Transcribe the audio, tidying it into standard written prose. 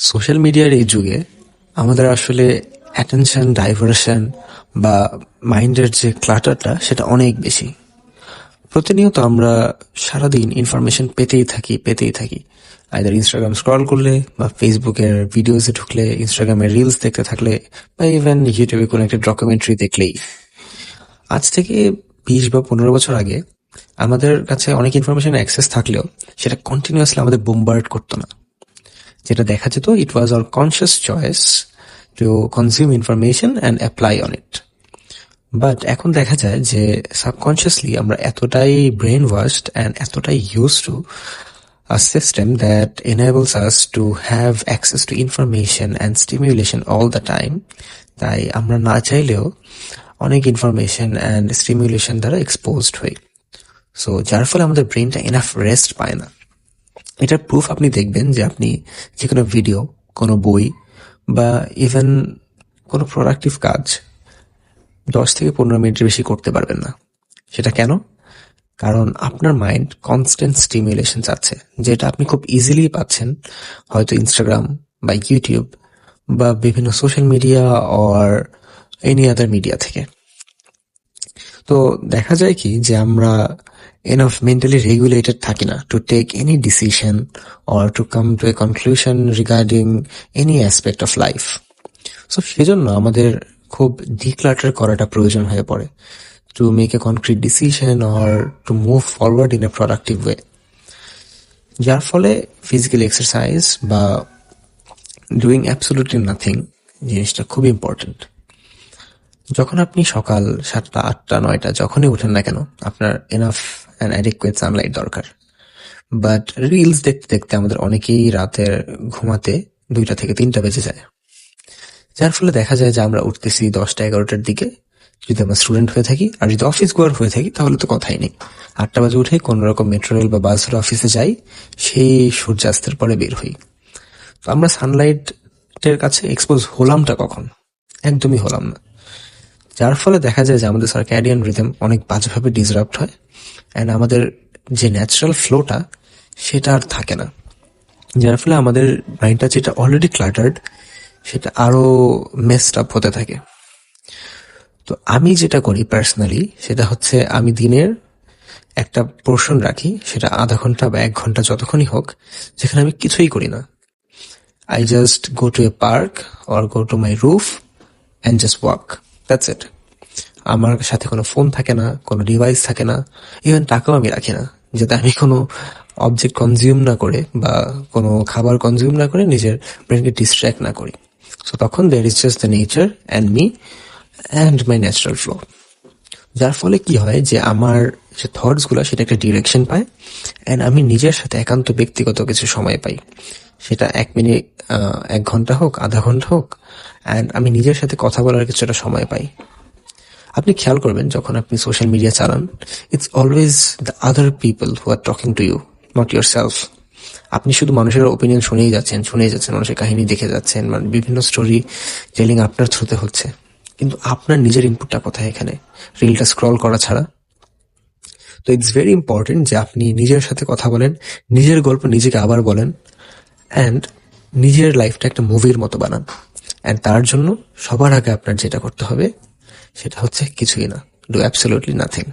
Social মিডিয়ার এই যুগে আমাদের আসলে অ্যাটেনশন ডাইভার্সন বা মাইন্ডের যে ক্লাটারটা সেটা অনেক বেশি। প্রতিনিয়ত আমরা সারাদিন ইনফরমেশন পেতেই থাকি আইদার ইনস্টাগ্রাম স্ক্রল করলে বা ফেসবুকের ভিডিওসে ঢুকলে, ইনস্টাগ্রামের রিলস দেখতে থাকলে বা ইভেন ইউটিউবে কোনো একটা ডকুমেন্টারি দেখলেই। আজ থেকে 20 বা 15 বছর আগে আমাদের কাছে অনেক ইনফরমেশন অ্যাক্সেস থাকলেও সেটা কন্টিনিউয়াসলি আমাদের বোমবার্ড করতো না। যেটা দেখা যেত, it was our conscious choice to consume information and apply on it. But এখন দেখা যায় যে সাবকনশিয়াসলি আমরা এতটাই ব্রেন ওয়াশড অ্যান্ড এতটাই use to a system that enables us to have access to information and stimulation all the time, তাই আমরা না চাইলেও অনেক ইনফরমেশন অ্যান্ড স্টিমুলেশন দ্বারা এক্সপোজড হই। সো যার ফলে আমাদের ব্রেনটা এনাফ রেস্ট পায় না। এটার প্রুফ আপনি দেখবেন যে আপনি যে কোনো ভিডিও, কোনো বই বা ইভেন কোনো প্রোডাক্টিভ কাজ 10 থেকে 15 মিনিটের বেশি করতে পারবেন না। সেটা কেন? কারণ আপনার মাইন্ড কনস্ট্যান্ট স্টিমুলেশন চাচ্ছে, যেটা আপনি খুব ইজিলি পাচ্ছেন হয়তো ইনস্টাগ্রাম বা ইউটিউব বা বিভিন্ন social media or any other media থেকে। তো দেখা যায় কি যে আমরা enough mentally regulated থাকি না to take any decision or to come to a conclusion regarding any aspect of life. So সেজন্য আমাদের খুব declutter করাটা প্রয়োজন হয়ে পড়ে to make a concrete decision or to move forward in a productive way. যার ফলে physical exercise বা doing absolutely nothing জিনিসটা খুব ইম্পর্টেন্ট। যখন আপনি সকাল 7টা, 8টা, 9টা যখনই উঠেন না কেন, আপনার এনাফ অ্যান্ড অ্যাডিকুয়েট সানলাইট দরকার। বাট রিলস দেখতে দেখতে আমাদের অনেকেই রাতের ঘুমাতে 2টা থেকে 3টা বেজে যায়। যার ফলে দেখা যায় যে আমরা উঠতেছি 10টা, 11টার দিকে যদি আমরা স্টুডেন্ট হয়ে থাকি, আর যদি অফিস গোয়ার হয়ে থাকি তাহলে তো কথাই নেই। 8টা বাজে উঠে কোনো রকম মেট্রো রেল বা বাস ধরে অফিসে যাই, সেই সূর্যাস্তের পরে বের হই। তো আমরা সানলাইটের কাছে এক্সপোজ হলামটা কখন? একদমই হলাম না। যার ফলে দেখা যায় যে আমাদের সার্ক্যাডিয়ান রিদম অনেক বাজেভাবে ডিসরাপ্ট হয় অ্যান্ড আমাদের যে ন্যাচারাল ফ্লোটা সেটা আর থাকে না। যার ফলে আমাদের মাইন্ডটা যেটা অলরেডি ক্লাটার্ড সেটা আরো মেসড আপ হতে থাকে। তো আমি যেটা করি পার্সোনালি সেটা হচ্ছে, আমি দিনের একটা পোর্শন রাখি, সেটা আধা ঘন্টা বা 1 ঘন্টা যতক্ষণই হোক, যেখানে আমি কিছুই করি না। I just go to a park or go to my roof and just walk. That's it. আমার সাথে কোনো ফোন থাকে না, কোনো ডিভাইস থাকে না, ইভেন টাকাও আমি রাখি না, যাতে আমি কোনো অবজেক্ট কনজিউম না করে বা কোনো খাবার কনজিউম না করে নিজের ব্রেনকে ডিস্ট্র্যাক্ট না করি। সো তখন there is just the nature and me and my natural flow. যার ফলে কি হয় যে আমার যে থটস গুলো সেটা একটা ডিরেকশন পায় অ্যান্ড আমি নিজের সাথে একান্ত ব্যক্তিগত কিছু সময় পাই। সেটা 1 মিনিট, 1 ঘন্টা হোক, আধা ঘন্টা হোক, অ্যান্ড আমি নিজের সাথে কথা বলার কিছুটা সময় পাই। আপনি খেয়াল করবেন যখন আপনি সোশ্যাল মিডিয়া চালান, it's always the other people who are talking to you, not yourself. আপনি শুধু মানুষের ওপিনিয়ন শুনেই যাচ্ছেন, মানুষের কাহিনী দেখে যাচ্ছেন, মানে বিভিন্ন স্টোরি টেলিং আপনার থ্রুতে হচ্ছে, কিন্তু আপনার নিজের ইনপুটটা কোথায় এখানে? রিলটা স্ক্রল করা ছাড়া। তো ইটস ভেরি ইম্পর্টেন্ট যে আপনি নিজের সাথে কথা বলেন, নিজের গল্প নিজেকে আবার বলেন, অ্যান্ড নিজের লাইফটা একটা মুভির মতো বানান। অ্যান্ড তার জন্য সবার আগে আপনার যেটা করতে হবে সেটা হচ্ছে কিছুই না, ডু অ্যাবসলিউটলি নাথিং।